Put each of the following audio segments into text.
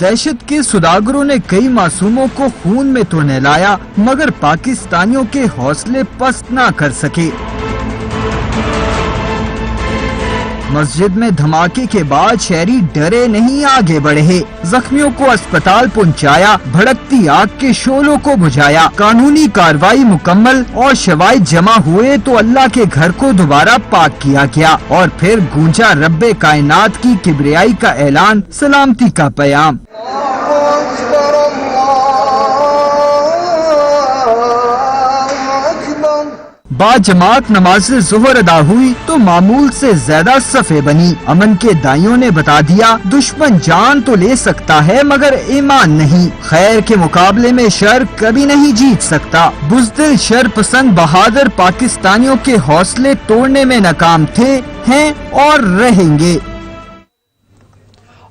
دہشت کے سوداگروں نے کئی معصوموں کو خون میں تو نہلایا مگر پاکستانیوں کے حوصلے پست نہ کر سکے۔ مسجد میں دھماکے کے بعد شہری ڈرے نہیں آگے بڑھے، زخمیوں کو اسپتال پہنچایا، بھڑکتی آگ کے شعلوں کو بجھایا، قانونی کارروائی مکمل اور شواہد جمع ہوئے تو اللہ کے گھر کو دوبارہ پاک کیا گیا اور پھر گونجا رب کائنات کی کبریائی کا اعلان، سلامتی کا پیام۔ بعد جماعت نماز ظہر ادا ہوئی تو معمول سے زیادہ صفیں بنی۔ امن کے دائیوں نے بتا دیا دشمن جان تو لے سکتا ہے مگر ایمان نہیں، خیر کے مقابلے میں شر کبھی نہیں جیت سکتا۔ بزدل شر پسند بہادر پاکستانیوں کے حوصلے توڑنے میں ناکام تھے، ہیں اور رہیں گے۔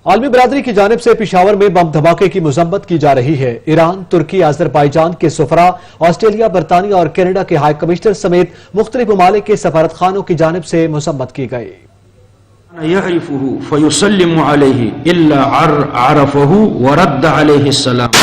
عالمی برادری کی جانب سے پشاور میں بم دھماکے کی مذمت کی جا رہی ہے۔ ایران، ترکی، آذربائیجان کے سفراء، آسٹریلیا، برطانیہ اور کینیڈا کے ہائی کمشنر سمیت مختلف ممالک کے سفارت خانوں کی جانب سے مذمت کی گئی۔ يعرفه فيسلم عليه إلا عرفه ورد عليه السلام۔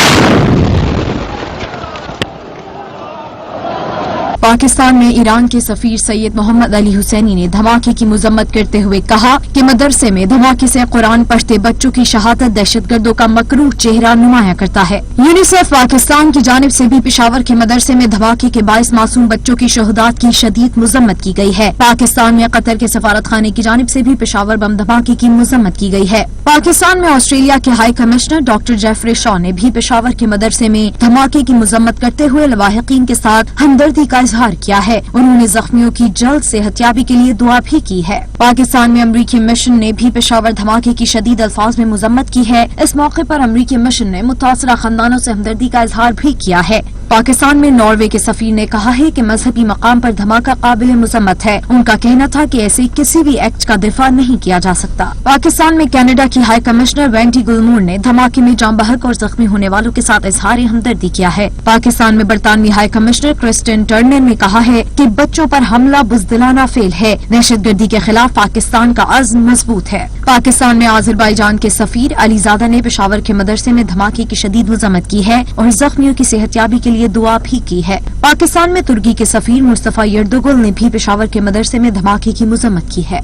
پاکستان میں ایران کے سفیر سید محمد علی حسینی نے دھماکے کی مذمت کرتے ہوئے کہا کہ مدرسے میں دھماکے سے قرآن پڑھتے بچوں کی شہادت دہشت گردوں کا مکروہ چہرہ نمایاں کرتا ہے۔ یونیسیف پاکستان کی جانب سے بھی پشاور کے مدرسے میں دھماکے کے باعث معصوم بچوں کی شہادت کی شدید مذمت کی گئی ہے۔ پاکستان میں قطر کے سفارت خانے کی جانب سے بھی پشاور بم دھماکے کی مذمت کی گئی ہے۔ پاکستان میں آسٹریلیا کے ہائی کمشنر ڈاکٹر جیفری شاہ نے بھی پشاور کے مدرسے میں دھماکے کی مذمت کرتے ہوئے لواحقین کے ساتھ ہمدردی کا اظہار کیا ہے۔ انہوں نے زخمیوں کی جلد صحتیابی کے لیے دعا بھی کی ہے۔ پاکستان میں امریکی مشن نے بھی پشاور دھماکے کی شدید الفاظ میں مذمت کی ہے۔ اس موقع پر امریکی مشن نے متاثرہ خاندانوں سے ہمدردی کا اظہار بھی کیا ہے۔ پاکستان میں ناروے کے سفیر نے کہا ہے کہ مذہبی مقام پر دھماکہ قابل مذمت ہے۔ ان کا کہنا تھا کہ ایسے کسی بھی ایکٹ کا دفاع نہیں کیا جا سکتا۔ پاکستان میں کینیڈا کی ہائی کمشنر وینڈی گلمور نے دھماکے میں جاں بحق اور زخمی ہونے والوں کے ساتھ اظہار ہمدردی کیا ہے۔ پاکستان میں برطانوی ہائی کمشنر کرسٹن ٹرنر نے کہا ہے کہ بچوں پر حملہ بزدلانہ فعل ہے۔ دہشت گردی کے خلاف پاکستان کا عزم مضبوط ہے۔ پاکستان میں آذربائیجان کے سفیر علی زادہ نے پشاور کے مدرسے میں دھماکے کی شدید مذمت کی ہے اور زخمیوں کی صحتیابی کے لیے دعا بھی کی ہے۔ پاکستان میں ترکی کے سفیر مصطفیٰ یردگل نے بھی پشاور کے مدرسے میں دھماکے کی مذمت کی ہے۔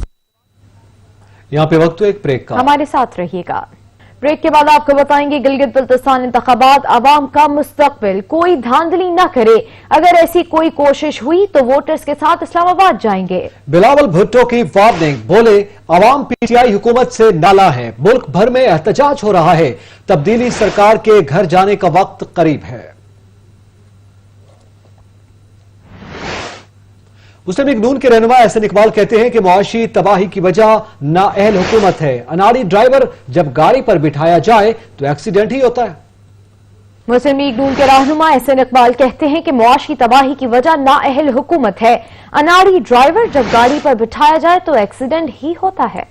یہاں پہ وقت ایک بریک کا، ہمارے ساتھ رہیے گا۔ بریک کے بعد آپ کو بتائیں گے گلگت بلتستان انتخابات عوام کا مستقبل، کوئی دھاندلی نہ کرے، اگر ایسی کوئی کوشش ہوئی تو ووٹرز کے ساتھ اسلام آباد جائیں گے۔ بلاول بھٹو کی وارننگ، بولے عوام پی ٹی آئی حکومت سے نالاں ہے، ملک بھر میں احتجاج ہو رہا ہے، تبدیلی سرکار کے گھر جانے کا وقت قریب ہے۔ مسلم لیگ نون کے رہنما احسن اقبال کہتے ہیں کہ معاشی تباہی کی وجہ نااہل حکومت ہے، اناڑی ڈرائیور جب گاڑی پر بٹھایا جائے تو ایکسیڈنٹ ہی ہوتا ہے۔ مسلم لیگ نون کے رہنما احسن اقبال کہتے ہیں کہ معاشی تباہی کی وجہ نااہل حکومت ہے، اناڑی ڈرائیور جب گاڑی پر بٹھایا جائے تو ایکسیڈنٹ ہی ہوتا ہے۔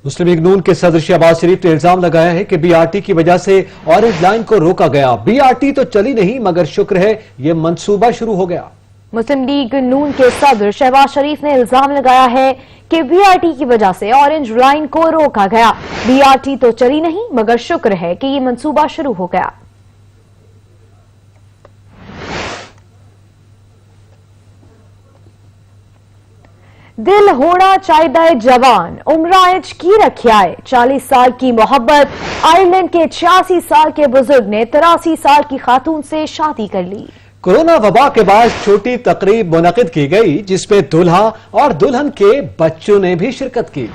مسلم لیگ نون کے صدر شہباز شریف نے الزام لگایا ہے کہ بی آر ٹی کی وجہ سے اورنج لائن کو روکا گیا، بی آر ٹی تو چلی نہیں مگر شکر ہے یہ منصوبہ شروع ہو گیا۔ مسلم لیگ نون کے صدر شہباز شریف نے الزام لگایا ہے کہ بی آر ٹی کی وجہ سے اورنج لائن کو روکا گیا، بی آر ٹی تو چلی نہیں مگر شکر ہے کہ یہ منصوبہ شروع ہو گیا۔ دل ہونا چاہیے جوان، عمرائج کی رکھیائے، 40 سال کی محبت، آئرلینڈ کے 86 سال کے بزرگ نے 83 سال کی خاتون سے شادی کر لی۔ کورونا وبا کے بعد چھوٹی تقریب منعقد کی گئی جس میں دولہا اور دلہن کے بچوں نے بھی شرکت کی۔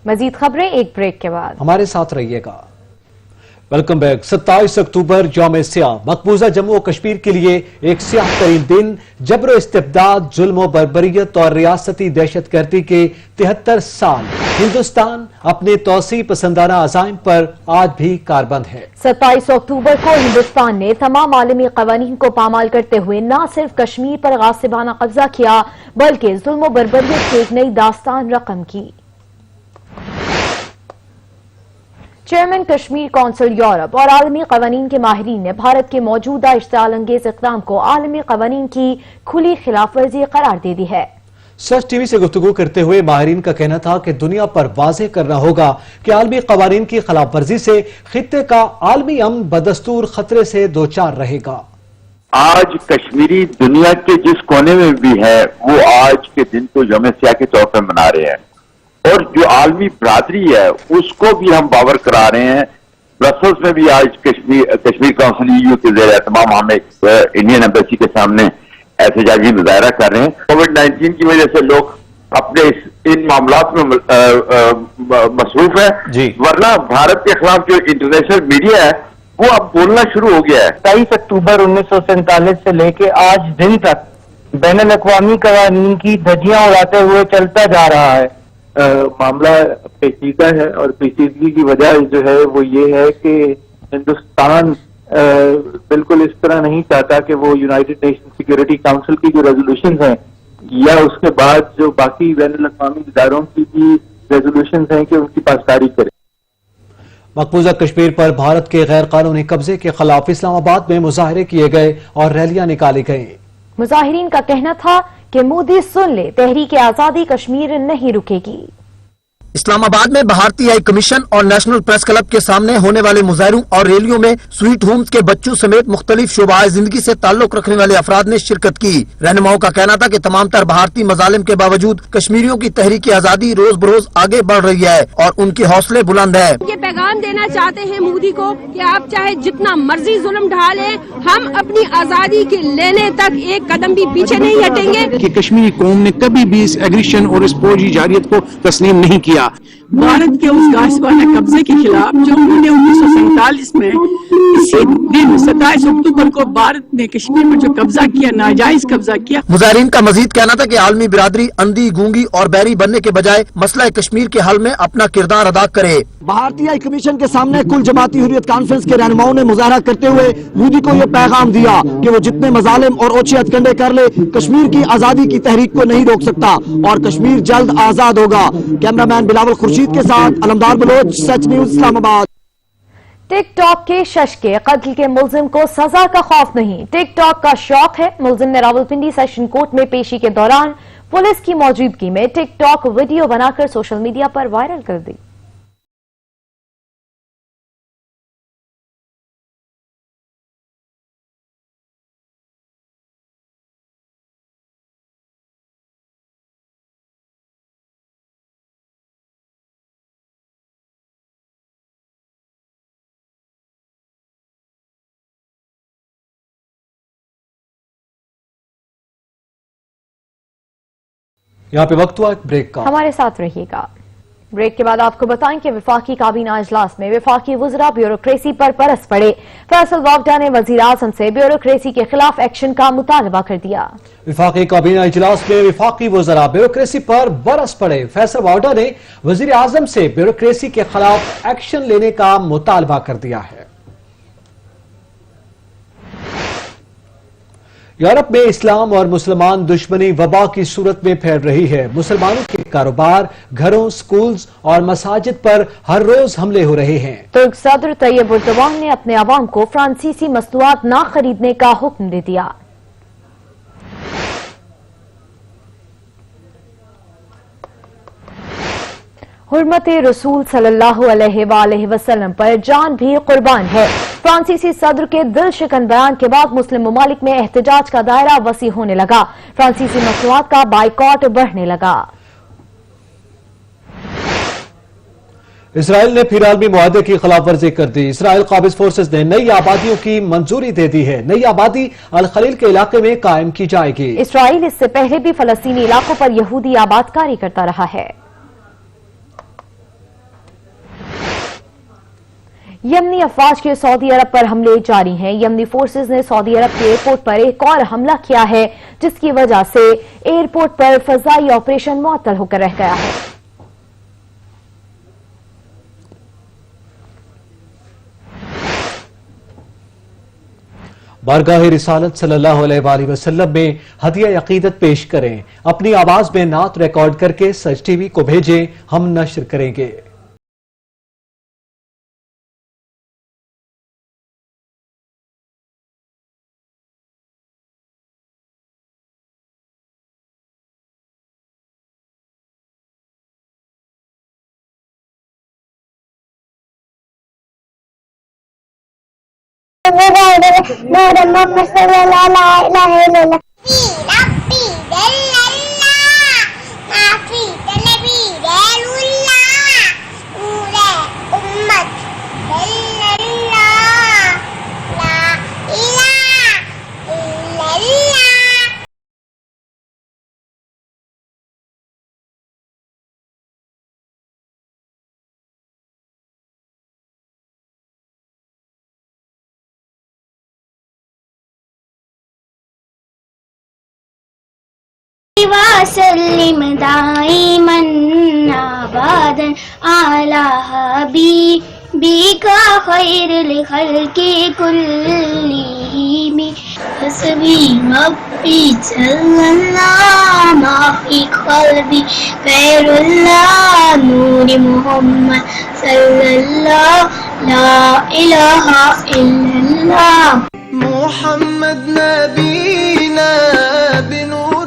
مزید خبریں ایک بریک کے بعد، ہمارے ساتھ رہیے گا۔ Welcome back. 27 اکتوبر یوم سیاہ، مقبوضہ جموں و کشمیر کے لیے ایک سیاہ ترین دن، جبر و استبداد، ظلم و بربریت اور ریاستی دہشت گردی کے 73 سال۔ ہندوستان اپنے توسیع پسندانہ عزائم پر آج بھی کاربند ہے۔ 27 اکتوبر کو ہندوستان نے تمام عالمی قوانین کو پامال کرتے ہوئے نہ صرف کشمیر پر غاصبانہ قبضہ کیا بلکہ ظلم و بربریت کی ایک نئی داستان رقم کی۔ چیئرمین کشمیر کونسل یورپ اور عالمی قوانین کے ماہرین نے بھارت کے موجودہ اشتعال انگیز اقدام کو عالمی قوانین کی کھلی خلاف ورزی قرار دے دی ہے۔ سچ ٹی وی سے گفتگو کرتے ہوئے ماہرین کا کہنا تھا کہ دنیا پر واضح کرنا ہوگا کہ عالمی قوانین کی خلاف ورزی سے خطے کا عالمی امن بدستور خطرے سے دوچار رہے گا۔ آج کشمیری دنیا کے جس کونے میں بھی ہے وہ آج کے دن کو یوم سیاہ کے طور پر منا رہے ہیں، اور جو عالمی برادری ہے اس کو بھی ہم باور کرا رہے ہیں۔ برسلز میں بھی آج کشمیر کونسل EU کے زیر اہتمام ہم ایک انڈین ایمبیسی کے سامنے احتجاجی مظاہرہ کر رہے ہیں۔ کووڈ-19 کی وجہ سے لوگ اپنے ان معاملات میں مصروف ہیں، ورنہ بھارت کے خلاف جو انٹرنیشنل میڈیا ہے وہ اب بولنا شروع ہو گیا ہے۔ 23 اکتوبر 1947 سے لے کے آج دن تک بین الاقوامی قوانین کی دھجیاں اڑاتے ہوئے چلتا جا رہا ہے۔ معاملہ پیچیدہ ہے، اور پیچیدگی کی وجہ جو ہے وہ یہ ہے کہ ہندوستان بالکل اس طرح نہیں چاہتا کہ وہ یونائٹڈ نیشن سیکورٹی کاؤنسل کی جو ریزولوشنز ہیں یا اس کے بعد جو باقی بین الاقوامی اداروں کی بھی ریزولوشنز ہیں کہ ان کی پاسداری کرے۔ مقبوضہ کشمیر پر بھارت کے غیر قانونی قبضے کے خلاف اسلام آباد میں مظاہرے کیے گئے اور ریلیاں نکالی گئیں۔ مظاہرین کا کہنا تھا کہ مودی سن لے، تحریک آزادی کشمیر نہیں رکے گی۔ اسلام آباد میں بھارتی ہائی کمیشن اور نیشنل پریس کلب کے سامنے ہونے والے مظاہروں اور ریلیوں میں سویٹ ہومز کے بچوں سمیت مختلف شعبہ زندگی سے تعلق رکھنے والے افراد نے شرکت کی۔ رہنماؤں کا کہنا تھا کہ تمام تر بھارتی مظالم کے باوجود کشمیریوں کی تحریک آزادی روز بروز آگے بڑھ رہی ہے اور ان کے حوصلے بلند ہیں۔ یہ پیغام دینا چاہتے ہیں مودی کو کہ آپ چاہے جتنا مرضی ظلم ڈھالیں، ہم اپنی آزادی کے لینے تک ایک قدم بھی پیچھے نہیں ہٹیں گے۔ کہ کشمیری قوم نے کبھی بھی اس ایگریشن اور اس فوجی جارحیت کو تسلیم نہیں کیا۔ بھارت کے اس غاصبانہ قبضے کے خلاف جو انہوں نے 1947 میں اسی دن 27 اکتوبر کو بھارت نے کشمیر پر جو قبضہ کیا، ناجائز قبضہ کیا۔ مظاہرین کا مزید کہنا تھا کہ عالمی برادری اندھی، گونگی اور بہری بننے کے بجائے مسئلہ کشمیر کے حل میں اپنا کردار ادا کرے۔ بھارتی ہائی کمیشن کے سامنے کل جماعتی حریت کانفرنس کے رہنماؤں نے مظاہرہ کرتے ہوئے مودی کو یہ پیغام دیا کہ وہ جتنے مظالم اور اوچھے ہتھ کنڈے کر لے، کشمیر کی آزادی کی تحریک کو نہیں روک سکتا اور کشمیر جلد آزاد ہوگا۔ کیمرامین بلاول خورشید کے ساتھ علمدار بلوچ، سچ نیوز، اسلام آباد۔ ٹک ٹاک کے شش کے قتل کے ملزم کو سزا کا خوف نہیں، ٹک ٹاک کا شوق ہے۔ ملزم نے راولپنڈی سیشن کورٹ میں پیشی کے دوران پولیس کی موجودگی میں ٹک ٹاک ویڈیو بنا کر سوشل میڈیا پر وائرل کر دی۔ یہاں پہ وقت ہوا ایک بریک کا، ہمارے ساتھ رہیے گا۔ بریک کے بعد آپ کو بتائیں کہ وفاقی کابینہ اجلاس میں وفاقی وزراء بیوروکریسی پر برس پڑے۔ فیصل واوڈا نے وزیر اعظم سے بیوروکریسی کے خلاف ایکشن کا مطالبہ کر دیا۔ وفاقی کابینہ اجلاس میں وفاقی وزراء بیوروکریسی پر برس پڑے۔ فیصل واوڈا نے وزیر اعظم سے بیوروکریسی کے خلاف ایکشن لینے کا مطالبہ کر دیا ہے۔ یورپ میں اسلام اور مسلمان دشمنی وبا کی صورت میں پھیل رہی ہے۔ مسلمانوں کے کاروبار، گھروں، سکولز اور مساجد پر ہر روز حملے ہو رہے ہیں۔ ترک صدر طیب اردوان نے اپنے عوام کو فرانسیسی مصنوعات نہ خریدنے کا حکم دے دیا۔ حرمت رسول صلی اللہ علیہ وآلہ وسلم پر جان بھی قربان ہے۔ فرانسیسی صدر کے دل شکن بیان کے بعد مسلم ممالک میں احتجاج کا دائرہ وسیع ہونے لگا، فرانسیسی مصنوعات کا بائیکاٹ بڑھنے لگا۔ اسرائیل نے پھر عالمی معاہدے کی خلاف ورزی کر دی۔ اسرائیل قابض فورسز نے نئی آبادیوں کی منظوری دے دی ہے۔ نئی آبادی الخلیل کے علاقے میں قائم کی جائے گی۔ اسرائیل اس سے پہلے بھی فلسطینی علاقوں پر یہودی آبادکاری کرتا رہا ہے۔ یمنی افواج کے سعودی عرب پر حملے جاری ہیں۔ یمنی فورسز نے سعودی عرب کے ایئرپورٹ پر ایک اور حملہ کیا ہے، جس کی وجہ سے ایئرپورٹ پر فضائی آپریشن معطل ہو کر رہ گیا ہے۔ بارگاہ رسالت صلی اللہ علیہ وآلہ وسلم میں ہدیہ عقیدت پیش کریں۔ اپنی آواز میں نعت ریکارڈ کر کے سچ ٹی وی کو بھیجیں، ہم نشر کریں گے۔ وسلم دائما ابدا على حبيبك خير الخلق كلهم حسبي ربي جل الله ما في قلبي غير الله نور محمد صلى الله لا اله الا الله محمد نبينا بنور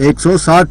160